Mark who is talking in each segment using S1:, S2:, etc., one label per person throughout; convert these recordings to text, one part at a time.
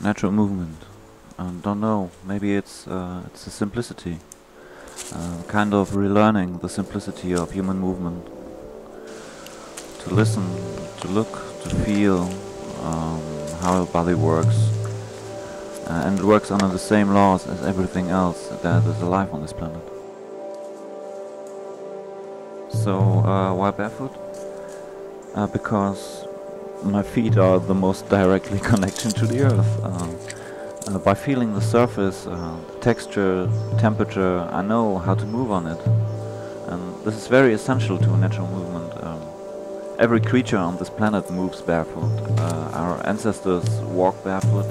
S1: natural movement. Don't know. Maybe it's the simplicity. Kind of relearning the simplicity of human movement. To listen, to look, to feel how our body works. And it works under the same laws as everything else that is alive on this planet. So, why barefoot? Because my feet are the most directly connection to the earth. By feeling the surface, texture, temperature, I know how to move on it. And this is very essential to natural movement. Every creature on this planet moves barefoot. Our ancestors walked barefoot.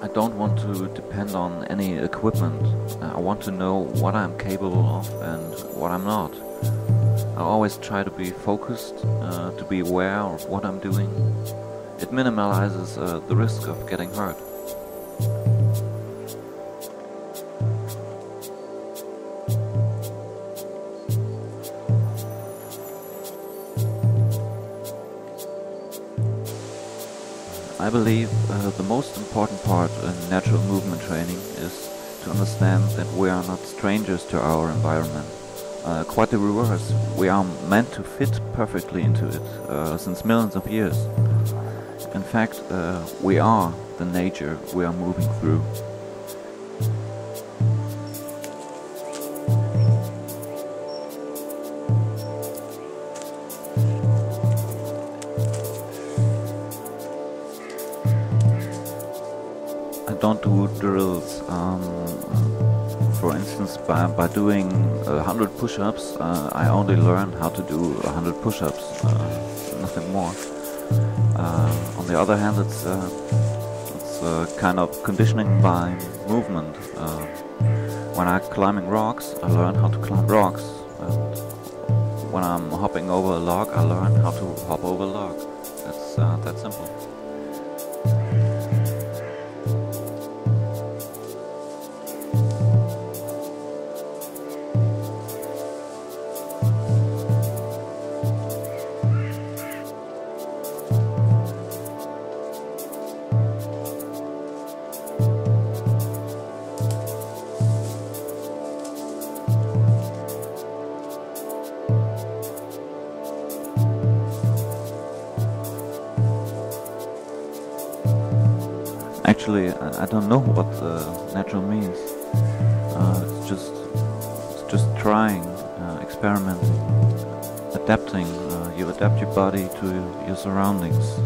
S1: I don't want to depend on any equipment. I want to know what I'm capable of and what I'm not. I always try to be focused, to be aware of what I'm doing. It minimalizes the risk of getting hurt. I believe the most important part in natural movement training is to understand that we are not strangers to our environment. Quite the reverse, we are meant to fit perfectly into it since millions of years. In fact, we are the nature we are moving through. I don't do drills. For instance, by doing 100 push-ups, I only learn how to do 100 push-ups, nothing more. On the other hand, it's kind of conditioning by movement. When I'm climbing rocks, I learn how to climb rocks. And when I'm hopping over a log, I learn how to hop over a log. That's that simple. Actually, I don't know what natural means. It's just trying, experimenting, adapting. You adapt your body to your surroundings.